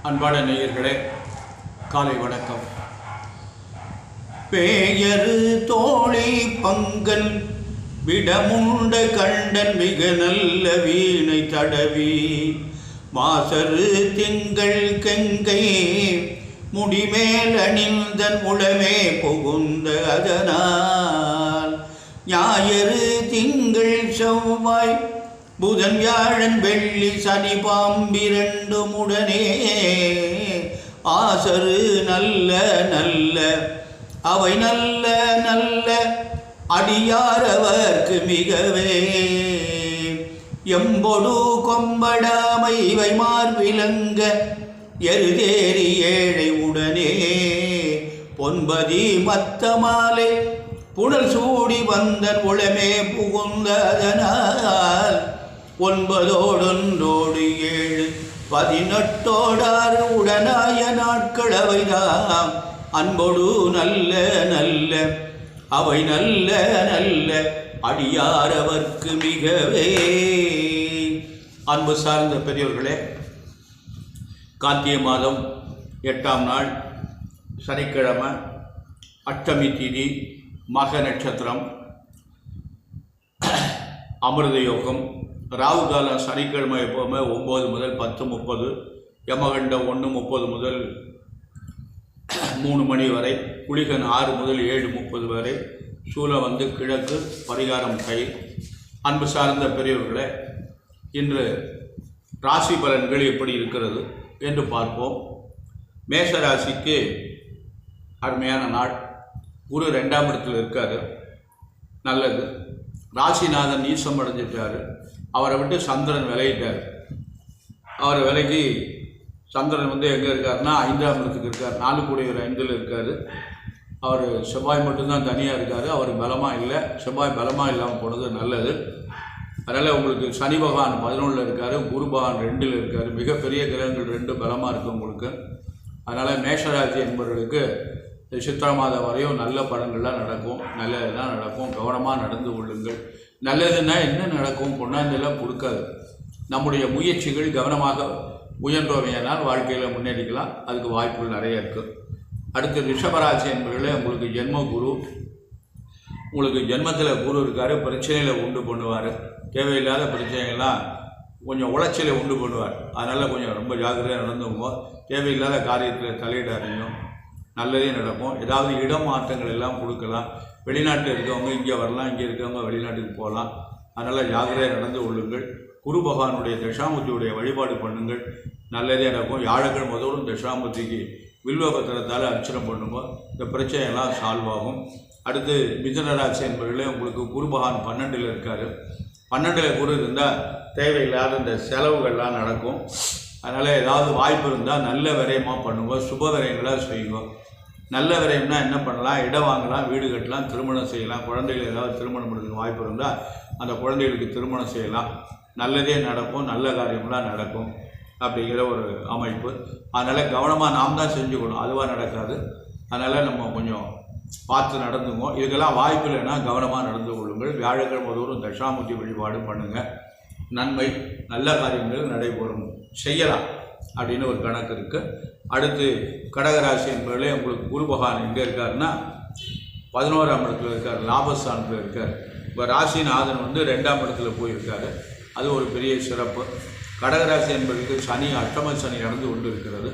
அன்பான நேயர்களே, காலை வணக்கம். பேயரு தோழி பங்கன் விடமுண்ட கண்டன் மிக நல்ல வீணை தடவி மாசரு திங்கள் கெங்கை முடிமேல் அணிந்தன் உளமே புகுந்த அதனால் ஞாயிறு திங்கள் செவ்வாய் புதன் வியாழன் வெள்ளி சனி பாம்பிரண்டும் உடனே ஆசரு நல்ல நல்ல அவை நல்ல நல்ல அடியாரவர்க்கு மிகவே எம்பொடு கொம்படாமை இவை மார்பிலங்க எருதேறி ஏழை உடனே பொன்பதி மத்த மாலை புனல் சூடி வந்தன் உளமே புகுந்ததனால் 9 7 18 உடனாய நாட்கள் அவைதாம் அன்பொடு நல்ல நல்ல அவை நல்ல நல்ல அடியாரவர்க்கு மிகவே. அன்பு சார்ந்த பெரியோர்களே, கார்த்திகை மாதம் 8ஆம் நாள் சனிக்கிழமை, அஷ்டமி திதி, மக நட்சத்திரம், அமிர்த யோகம். ராகு காலம் சனிக்கிழமை எப்போவுமே 9 முதல் 10:30, யமகண்டம் 1:30 முதல் 3 மணி வரை, குளிகன் 6 முதல் 7:30 வரை, சூலம் கிழக்கு, பரிகாரம் கை. அன்பு சார்ந்த பெரியவர்களே, இன்று ராசி பலன்கள் எப்படி இருக்கிறது என்று பார்ப்போம். மேஷ ராசிக்கு அருமையான நாள். குரு 2ஆம் இடத்தில் இருக்கார், நல்லது. ராசிநாதன் நீசம் அடைஞ்சிட்டார். அவரை விட்டு சந்திரன் விலகிட்டார். அவரை விலகி சந்திரன் எங்கே இருக்காருன்னா 5ஆம் இடத்துக்கு இருக்கார். 4 கூடியவர் 5இல் இருக்கார். அவர் செவ்வாய் மட்டும்தான் தனியாக இருக்கார். அவர் பலமாக இல்லை. செவ்வாய் பலமாக இல்லாமல் போனது நல்லது. அதனால் உங்களுக்கு சனி பகவான் 11இல் இருக்கார், குரு பகவான் 2இல் இருக்கார். மிகப்பெரிய கிரகங்கள் 2 பலமாக இருக்குது உங்களுக்கு. அதனால் மேஷராசி என்பவர்களுக்கு சித்திரை மாதம் வரையும் நல்ல பலன்கள்லாம் நடக்கும், நல்லதுதான் நடக்கும். கவனமாக நடந்து கொள்ளுங்கள். நல்லதுன்னா என்ன நடக்கும்? கொண்டாந்தெல்லாம் கொடுக்காது. நம்முடைய முயற்சிகள் கவனமாக முயன்றோமையானால் வாழ்க்கையில் முன்னேறிக்கலாம். அதுக்கு வாய்ப்புகள் நிறைய இருக்குது. அடுத்து ரிஷபராசி என்பவர்களே, உங்களுக்கு ஜென்ம குரு. உங்களுக்கு ஜென்மத்தில் குரு இருக்கார். பிரச்சனைகளை உண்டு பண்ணுவார். தேவையில்லாத பிரச்சனைகள்லாம் கொஞ்சம் உளைச்சலை உண்டு பண்ணுவார். அதனால் கொஞ்சம் ரொம்ப ஜாக்கிரதையாக நடந்துங்க. தேவையில்லாத காரியத்தில் தலையிடாதீங்க. நல்லதே நடக்கும். ஏதாவது இடம் மாற்றங்கள் எல்லாம் கொடுக்கலாம். வெளிநாட்டில் இருக்கவங்க இங்கே வரலாம், இங்கே இருக்கவங்க வெளிநாட்டுக்கு போகலாம். அதனால் ஜாக்கிரதையாக நடந்து கொள்ளுங்கள். குரு பகவானுடைய தசாமூர்த்தியுடைய வழிபாடு பண்ணுங்கள், நல்லதே நடக்கும். வியாழக்கிழமை முதலும் தசாமூர்த்திக்கு வில்வபத்திரத்தால் அர்ச்சனை பண்ணுங்க. இந்த பிரச்சனையெல்லாம் சால்வ் ஆகும். அடுத்து மிதுன ராசி என்பவர்களே, உங்களுக்கு குரு பகவான் 12இல் இருக்கார். 12இல் குரு இருந்தால் தேவையில்லாத இந்த செலவுகள்லாம் நடக்கும். அதனால் ஏதாவது வாய்ப்பு இருந்தால் நல்ல விரயமாக பண்ணுங்க, சுப விரயங்களாக செய்யுங்க. நல்ல விரயம்னா என்ன பண்ணலாம்? இடம் வாங்கலாம், வீடு கட்டலாம், திருமணம் செய்யலாம். குழந்தைகள் ஏதாவது திருமணம் பண்ணுறதுக்கு வாய்ப்பு இருந்தால் அந்த குழந்தைகளுக்கு திருமணம் செய்யலாம். நல்லதே நடக்கும், நல்ல காரியம்லாம் நடக்கும் அப்படிங்கிற ஒரு அமைப்பு. அதனால் கவனமாக நாம் தான் செஞ்சுக்கணும், அதுவாக நடக்காது. அதனால் நம்ம கொஞ்சம் பார்த்து நடந்துக்குவோம். இதுக்கெல்லாம் வாய்ப்பு இல்லைன்னா கவனமாக நடந்து கொள்ளுங்கள். வியாழக்கிழமை தோறும் தட்சாமூர்த்தி வழிபாடு பண்ணுங்கள். நன்மை, நல்ல காரியங்கள் நடைபெறும், செய்யலாம் அப்படின்னு ஒரு கணக்கு இருக்குது. அடுத்து கடகராசி என்பவர்களே, உங்களுக்கு குரு பகவான் எங்கே இருக்காருன்னா 11ஆம் இடத்துல இருக்கார், லாபஸ்தானத்தில் இருக்கார். இப்போ ராசிநாதன் 2ஆம் இடத்துல போயிருக்காரு. அது ஒரு பெரிய சிறப்பு. கடகராசி என்பதற்கு சனி, அஷ்டம சனி நடந்து கொண்டு இருக்கிறது.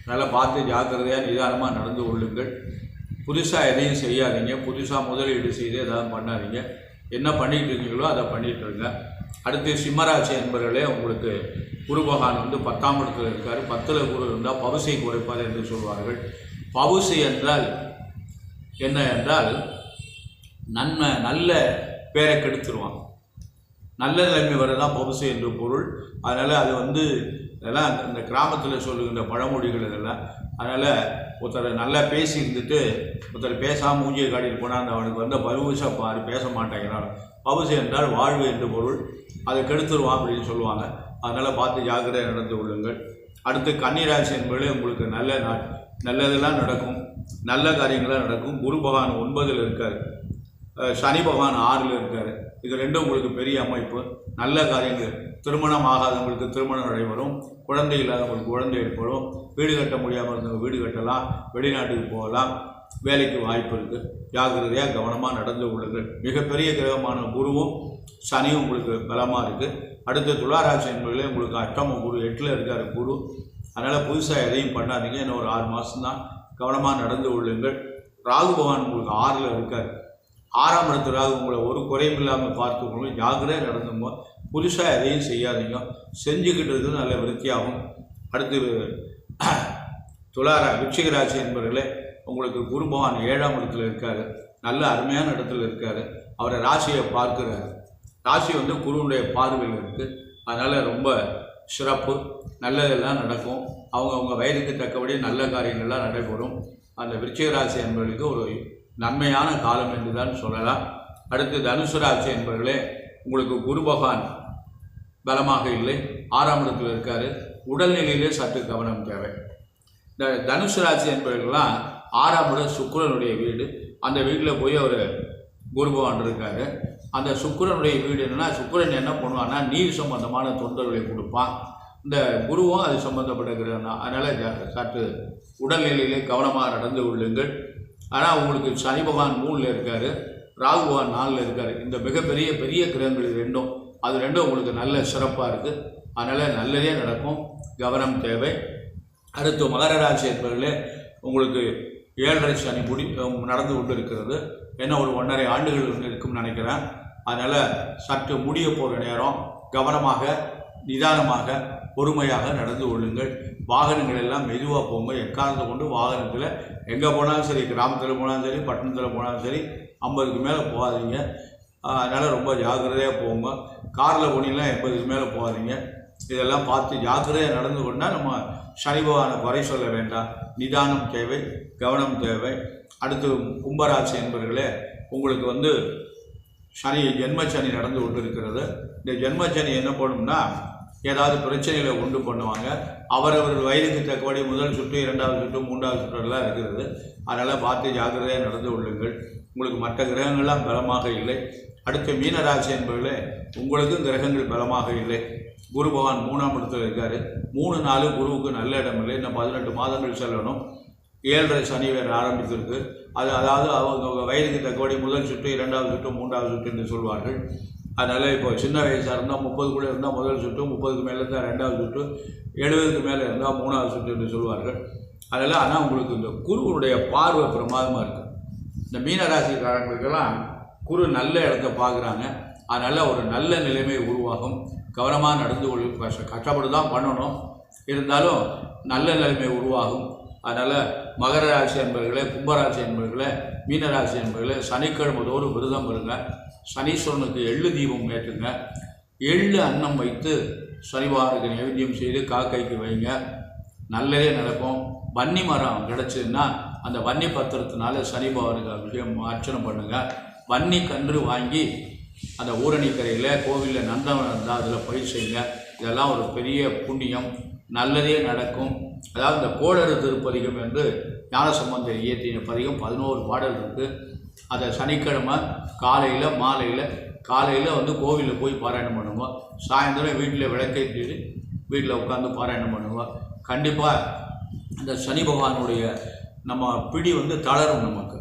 நல்லா பார்த்து ஜாக்கிரதையாக நிதானமாக நடந்து கொள்ளுங்கள். புதுசாக எதையும் செய்யாதீங்க. புதுசாக முதலீடு செய்து எதாவது பண்ணாதீங்க. என்ன பண்ணிகிட்டு இருக்கீங்களோ அதை பண்ணிகிட்டு இருங்க. அடுத்து சிம்மராசி என்பவர்களே, உங்களுக்கு குரு பகவான் 10ஆம் இடத்தில் இருக்கார். 10இல் குரு இருந்தால் பவுசை குறைப்பார் என்று சொல்வார்கள். பவுசை என்றால் என்ன என்றால் நன்மை, நல்ல பேரை கெடுத்துருவான். நல்ல நிலைமை வரதான் பவுசை என்று பொருள். அதனால் அது இதெல்லாம் இந்த கிராமத்தில் சொல்லுகின்ற பழமொழிகள் இதெல்லாம். அதனால் ஒருத்தர் நல்லா பேசி இருந்துட்டு ஒருத்தர் பேசாமல் மூஞ்சியை காட்டிட்டு போனால் அவனுக்கு பவுசை பாரு, பேச மாட்டேங்கிறான். பவுசை என்றால் வாழ்வு என்று பொருள். அதை கெடுத்துருவான் அப்படின்னு சொல்லுவாங்க. அதனால் பார்த்து ஜாக்கிரதையாக நடந்து கொள்ளுங்கள். அடுத்து கன்னிராசி என்பவர்களே, உங்களுக்கு நல்ல நாள், நல்லதெல்லாம் நடக்கும், நல்ல காரியங்களாக நடக்கும். குரு பகவான் 9இல் இருக்கார், சனி பகவான் 6இல் இருக்கார். இது ரெண்டும் உங்களுக்கு பெரிய அமைப்பு. நல்ல காரியங்கள் திருமணம் ஆகாதவங்களுக்கு திருமணம் நடைபெறும், குழந்தை இல்லாதவங்களுக்கு குழந்தை ஏற்படும், வீடு கட்ட முடியாமல் இருந்தவங்க வீடு கட்டலாம், வெளிநாட்டுக்கு போகலாம், வேலைக்கு வாய்ப்பு இருக்குது. ஜாக்கிரதையாக கவனமாக நடந்து கொள்ளுங்கள். மிகப்பெரிய கிரகமான குருவும் சனியும் உங்களுக்கு பலமாக இருக்குது. அடுத்து துளாராசி என்பதிலே உங்களுக்கு அஷ்டம குரு 8ல் இருக்கார் குரு. அதனால் புதுசாக எதையும் பண்ணாதீங்க. இன்னும் ஒரு 6 மாதம்தான், கவனமாக நடந்து கொள்ளுங்கள். ராகு பகவான் உங்களுக்கு 6ல் இருக்கார். 6ஆம் இடத்து ராகு உங்களை ஒரு குறையும் இல்லாமல் பார்த்துக்கணும். ஜாக்கிரதையாக நடந்துங்க. புதுசாக எதையும் செய்யாதீங்க. செஞ்சுக்கிட்டு இருக்குது நல்ல விருத்தியாகும். அடுத்து விருச்சிக ராசி என்பவர்களே, உங்களுக்கு குரு பகவான் 7ஆம் இடத்துல இருக்கார். நல்ல அருமையான இடத்துல இருக்கார். அவரை ராசியை பார்க்குறாரு. ராசி வந்து குருவுடைய பார்வையில் இருக்குது. அதனால் ரொம்ப சிறப்பு, நல்லதெல்லாம் நடக்கும். அவங்க வயதுக்கு தக்கபடி நல்ல காரியங்கள்லாம் நடைபெறும். அந்த விருச்சிக ராசி என்பவர்களுக்கு ஒரு நன்மையான காலம் என்று தான் சொல்லலாம். அடுத்து தனுசு ராசி என்பவர்களே, உங்களுக்கு குரு பகவான் பலமாக இல்லை, 6ஆம் இடத்தில் இருக்கார். உடல்நிலையிலே சற்று கவனம் தேவை. இந்த தனுசு ராசி என்பவர்கள்லாம் 6ஆம் இடம் சுக்கிரனுடைய வீடு. அந்த வீட்டில் போய் அவர் குரு பகவான் இருக்கார். அந்த சுக்கிரனுடைய வீடு என்னென்னா, சுக்கிரன் என்ன பண்ணுவான்னா நீர் சம்பந்தமான தொந்தரவுகளை கொடுப்பான். இந்த குருவும் அது சம்பந்தப்பட்ட கிரகம் தான். அதனால் சற்று உடல்நிலையிலே கவனமாக நடந்து கொள்ளுங்கள். ஆனால் உங்களுக்கு சனி பகவான் 3ல் இருக்கார், ராகு பகவான் 4ல் இருக்கார். இந்த மிகப்பெரிய பெரிய கிரகங்கள் ரெண்டும், அது ரெண்டும் உங்களுக்கு நல்ல சிறப்பாக இருக்குது. அதனால் நல்லதே நடக்கும், கவனம் தேவை. அடுத்து மகர ராசி என்பவர்களே, உங்களுக்கு 7.5 சனி நடந்து கொண்டு இருக்கிறது. என்ன ஒரு 1.5 ஆண்டுகள் இருக்கும்னு நினைக்கிறேன். அதனால் சற்று முடிய போகிற நேரம், கவனமாக நிதானமாக பொறுமையாக நடந்து கொள்ளுங்கள். வாகனங்கள் எல்லாம் மெதுவாக போங்க. எக்காரணத்தை கொண்டு வாகனத்தில் எங்கே போனாலும் சரி, கிராமத்தில் போனாலும் சரி, பட்டணத்தில் போனாலும் சரி, 50க்கு மேலே போகாதீங்க. அதனால் ரொம்ப ஜாக்கிரதையாக போங்க. காரில் போனீங்கன்னா 80க்கு மேலே போகாதீங்க. இதெல்லாம் பார்த்து ஜாக்கிரதையாக நடந்து கொண்டால் நம்ம சனி பகவானை குறை சொல்ல வேண்டாம். நிதானம் தேவை, கவனம் தேவை. அடுத்து கும்பராசி என்பவர்களே, உங்களுக்கு வந்து சனி ஜென்மச்சனி நடந்து கொண்டு இருக்கிறது. இந்த ஜென்மச்சனி என்ன பண்ணும்னா, ஏதாவது பிரச்சனைகளை உண்டு பண்ணுவாங்க. அவரவர் வயதுக்கு தக்கபடி முதல் சுற்று, 2வது சுற்று, 3வது சுற்றுலாம் இருக்கிறது. அதனால் பார்த்து ஜாக்கிரதையாக நடந்து கொள்ளுங்கள். உங்களுக்கு மற்ற கிரகங்கள்லாம் பலமாக இல்லை. அடுத்து மீனராசி என்பவர்களே, உங்களுக்கும் கிரகங்கள் பலமாக இல்லை. குரு பகவான் 3ஆம் இடத்துல இருக்கார். 3 நாள் குருவுக்கு நல்ல இடம் இல்லை. இன்னும் 18 மாதங்கள் செல்லணும். 7.5 சனி வேறு ஆரம்பித்திருக்கு. அதாவது அவங்க வயதுக்கு தக்கபடி முதல் சுற்று, 2வது சுற்று, 3வது சுற்று என்று சொல்வார்கள். அதனால் இப்போ சின்ன வயசாக இருந்தால் 30க்குள்ளே இருந்தால் முதல் சுற்று, 30க்கு மேலே இருந்தால் 2வது சுற்று, 70க்கு மேலே இருந்தால் 3வது சுற்று என்று சொல்வார்கள். அதனால் ஆனால் உங்களுக்கு இந்த குருவுடைய பார்வை பிரமாதமாக இருக்குது. இந்த மீனராசிக்காரங்களுக்கெல்லாம் குரு நல்ல இடத்த பார்க்குறாங்க. அதனால் ஒரு நல்ல நிலைமை உருவாகும். கவனமாக நடந்து கொள்ளும். கஷ்டப்பட்டு தான் பண்ணணும், இருந்தாலும் நல்ல நிலைமை உருவாகும். அதனால் மகர ராசி என்பவர்களே, கும்பராசி என்பவர்களே, மீனராசி என்பவர்களே, சனிக்கிழமை தோறும் விரதம் இருங்க. சனீஸ்வரனுக்கு எள்ளு தீபம் ஏற்றுங்க. எள்ளு அன்னம் வைத்து சனிவாருக்கு நைவேத்தியம் செய்து காக்கைக்கு வைங்க. நல்லதே நடக்கும். வன்னி மரம் கிடச்சிதுன்னா அந்த வன்னி பத்திரத்தினால சனிபகவானுக்கு அபிஷேகம் அர்ச்சனை பண்ணுங்கள். வன்னி கன்று வாங்கி அந்த ஊரணிக்கரையில் கோவிலில் நந்தவனம் இருந்தால் அதில் பயிர் செய்யுங்க. இதெல்லாம் ஒரு பெரிய புண்ணியம், நல்லதே நடக்கும். அதாவது இந்த கோளறு திருப்பதிகம் என்று ஞானசம்பந்தர் இயற்றிய பதிகம் 11 பாடல் இருக்குது. அதை சனிக்கிழமை காலையில் மாலையில், காலையில் வந்து கோவிலில் போய் பாராயணம் பண்ணுவோம். சாயந்தரம் வீட்டில் விளக்கேற்றி வீட்டில் உட்காந்து பாராயணம் பண்ணுவோம். கண்டிப்பாக இந்த சனி பகவானுடைய நம்ம பிடி வந்து தளரும். நமக்கு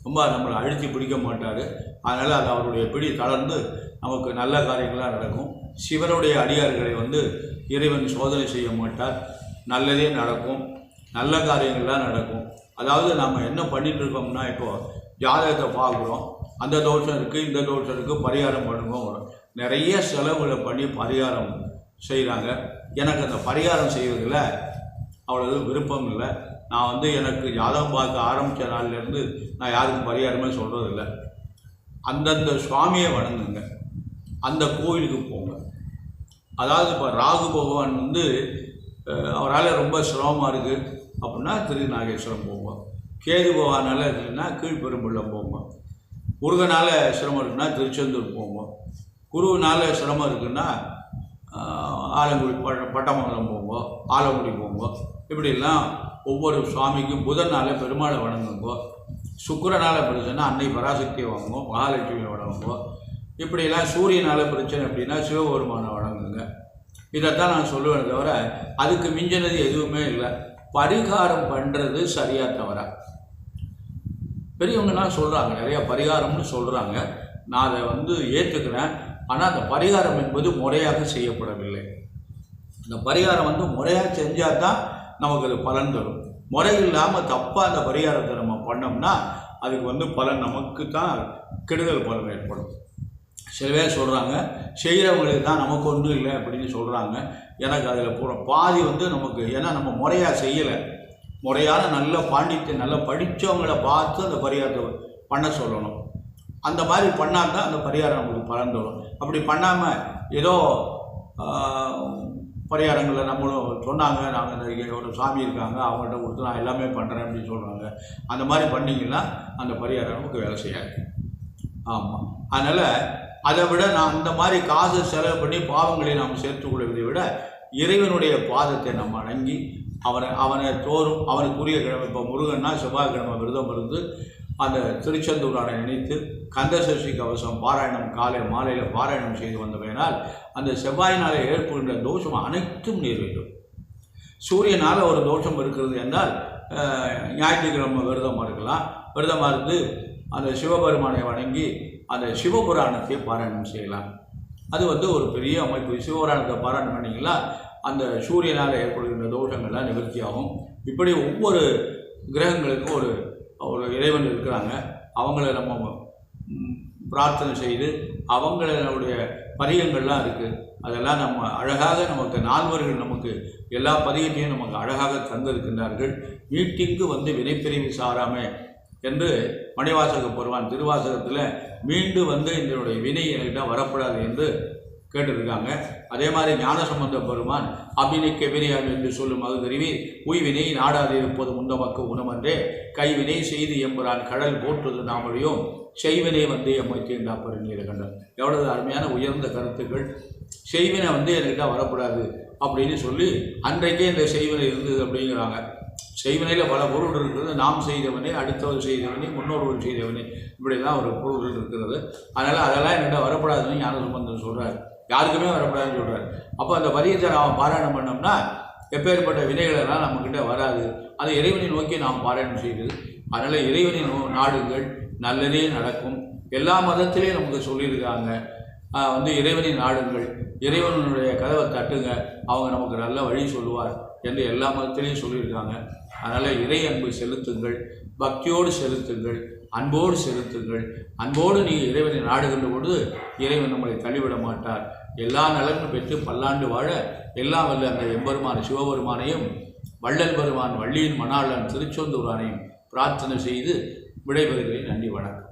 ரொம்ப நம்மளை அழுத்தி பிடிக்க மாட்டார். அதனால் அது அவருடைய பிடி தளர்ந்து நமக்கு நல்ல காரியங்களாக நடக்கும். சிவனுடைய அடியார்களை வந்து இறைவன் சோதனை செய்ய மாட்டார். நல்லதே நடக்கும், நல்ல காரியங்கள்லாம் நடக்கும். அதாவது நம்ம என்ன பண்ணிகிட்டு இருக்கோம்னா, இப்போது ஜாதகத்தை பார்க்குறோம், அந்த தோஷம் இருக்குது, இந்த தோஷம் இருக்குது, பரிகாரம் பண்ணுவோம். நிறைய செலவுகளை பண்ணி பரிகாரம் செய்கிறாங்க. எனக்கு அந்த பரிகாரம் செய்வதில் அவ்வளோ விருப்பம் இல்லை. நான் வந்து எனக்கு ஜாதகம் பார்க்க ஆரம்பித்த நாள்லேருந்து நான் யாருக்கும் பரிகாரமே சொல்கிறதில்ல. அந்தந்த சுவாமியை வணங்குங்க, அந்த கோவிலுக்கு போங்க. அதாவது இப்போ ராகு பகவான் வந்து அவரால் ரொம்ப சிரமமாக இருக்குது அப்படின்னா திருநாகேஸ்வரம் போவோம். கேது பகவானால் இருக்குன்னா கீழ்பெரும்பள்ளம் போவோம். முருகனால் சிரமம் இருக்குன்னா திருச்செந்தூர் போவோம். குருவினால் சிரமம் இருக்குன்னா ஆலங்குடி பட்டமங்கலம் போவோம், ஆலங்குடி போவோம். இப்படிலாம் ஒவ்வொரு சுவாமிக்கும் புதனால் பெருமாளை வணங்குங்கோ. சுக்கிரனால் பிரச்சனை அன்னை பராசக்தியை வாங்குவோம், மகாலட்சுமியை வணங்குவோம். இப்படிலாம் சூரியனால் பிரச்சனை அப்படின்னா சிவபெருமானை வணங்குங்க. இதைத்தான் நான் சொல்லுவேன் தவிர அதுக்கு மிஞ்சினது எதுவுமே இல்லை. பரிகாரம் பண்ணுறது சரியா தவறா? பெரியவங்கலாம் சொல்கிறாங்க, நிறையா பரிகாரம்னு சொல்கிறாங்க. நான் அதை ஏற்றுக்கிறேன். ஆனால் அந்த பரிகாரம் என்பது முறையாக செய்யப்படவில்லை. அந்த பரிகாரம் முறையாக செஞ்சால் தான் நமக்கு அது பலன் தரும். முறை இல்லாமல் தப்பாக அந்த பரிகாரத்தை நம்ம பண்ணோம்னா அதுக்கு பலன் நமக்கு தான் கெடுதல் பலன் ஏற்படும். சில பேர் சொல்கிறாங்க செய்கிறவங்களுக்கு தான் நமக்கு ஒன்றும் இல்லை அப்படின்னு சொல்கிறாங்க. எனக்கு அதில் பூரா பாதி நமக்கு, ஏன்னா நம்ம முறையாக செய்யலை. முறையான நல்ல பாண்டித்யம் நல்லா படித்தவங்களை பார்த்து அந்த பரிகாரத்தை பண்ண சொல்லணும். அந்த மாதிரி பண்ணால் தான் அந்த பரிகாரம் நமக்கு பலன் தரும். அப்படி பண்ணாமல் ஏதோ பரிகாரங்களில் நம்மளும் சொன்னாங்க, நாங்கள் ஒரு சாமி இருக்காங்க அவங்கள்ட்ட கொடுத்து நான் எல்லாமே பண்ணுறேன் அப்படின்னு சொல்கிறாங்க. அந்த மாதிரி பண்ணிங்கன்னா அந்த பரிகாரம் நமக்கு வேலை செய்யாது. ஆமாம், அதனால் அதை விட நான் அந்த மாதிரி காசு செலவு பண்ணி பாவங்களை நாம் சேர்த்து கொள்வதை விட இறைவனுடைய பாதத்தை நம்ம வணங்கி அவனை தோறும் அவனுக்குரிய கிழமை, இப்போ முருகன்னா செவ்வாய்க்கிழமை விரதம் இருந்து அந்த திருச்செந்தூரானை நினைத்து கந்தசஷ்டி கவசம் பாராயணம் காலை மாலையில் பாராயணம் செய்து வந்தவையினால் அந்த செவ்வாயினால் ஏற்படுகின்ற தோஷம் அனைத்தும் நிறைவேறும். சூரியனால் ஒரு தோஷம் இருக்கிறது என்றால் ஞாயிற்றுக்கிழமை விரதமாக இருக்கலாம். விரதமாக இருந்து அந்த சிவபெருமானை வணங்கி அந்த சிவபுராணத்தை பாராயணம் செய்யலாம். அது ஒரு பெரிய அமைப்பு. சிவபுராணத்தை பாராயணம் பண்ணிங்கன்னா அந்த சூரியனால் ஏற்படுகின்ற தோஷங்கள்லாம் நிவர்த்தியாகும். இப்படி ஒவ்வொரு கிரகங்களுக்கும் ஒரு ஒரு இறைவன் இருக்கிறாங்க. அவங்கள நம்ம பிரார்த்தனை செய்து அவங்களுடைய பதிகங்கள்லாம் இருக்குது. அதெல்லாம் நம்ம அழகாக நமக்கு நால்வர்கள் நமக்கு எல்லா பதிகத்தையும் நமக்கு அழகாக தந்திருக்கின்றார்கள். வீட்டிற்கு வினைப்பிரிவு சாராமே என்று மணிவாசக பெருமான் திருவாசகத்தில் மீண்டு இதனுடைய வினை என்கிட்ட வரப்படாது என்று கேட்டிருக்காங்க. அதே மாதிரி ஞானசம்பந்த பெருமான் அபிநைக்க வினையாம் என்று சொல்லும் அது தெரிவி உய்வினை நாடாது இருப்பது முந்தமக்கு உணவன்றே கைவினை செய்து எம்புறான் கடல் போற்றுவது நாமொழியும் செய்வினை எம்மை தீர்ந்தா பெருநீலகண்டன். எவ்வளவு அருமையான உயர்ந்த கருத்துக்கள். செய்வினை என்கிட்ட வரக்கூடாது அப்படின்னு சொல்லி அன்றைக்கே இந்த செய்வினை இருந்தது அப்படிங்கிறாங்க. செய்வினையில் பல பொருள் இருக்கிறது. நாம் செய்தவனே, அடுத்தவர் செய்தவனே, முன்னோர்கள் செய்தவனே, இப்படிலாம் ஒரு பொருள்கள் இருக்கிறது. அதனால் அதெல்லாம் என்கிட்ட வரக்கூடாதுன்னு ஞானசம்பந்தன் சொல்கிறார். யாருக்குமே வரக்கூடாதுன்னு சொல்கிறார். அப்போ அந்த பதியத்தை நாம் பாராயணம் பண்ணோம்னா எப்பேற்பட்ட வினைகளெல்லாம் நம்மக்கிட்ட வராது. அதை இறைவனை நோக்கி நாம் பாராயணம் செய்யுது. அதனால் இறைவனை நாடுங்கள், நல்லதே நடக்கும். எல்லா மதத்திலையும் நமக்கு சொல்லியிருக்காங்க. இறைவனை நாடுங்கள், இறைவனுடைய கதவை தட்டுங்க, அவங்க நமக்கு நல்ல வழி சொல்லுவார் என்று எல்லா மதத்திலையும் சொல்லியிருக்காங்க. அதனால் இறை அன்பு செலுத்துங்கள், பக்தியோடு செலுத்துங்கள், அன்போடு செலுத்துங்கள். அன்போடு நீங்கள் இறைவனை நாடுகின்ற பொழுது இறைவன் நம்மளை தள்ளிவிட மாட்டார். எல்லா நலனும் பெற்று பல்லாண்டு வாழ எல்லாம் வல்ல அந்த எம்பெருமான் சிவபெருமானையும் வள்ளல் பெருமான் வள்ளியின் மணாளன் திருச்செந்தூரானையும் பிரார்த்தனை செய்து விடைபெறுகிறேன். நன்றி, வணக்கம்.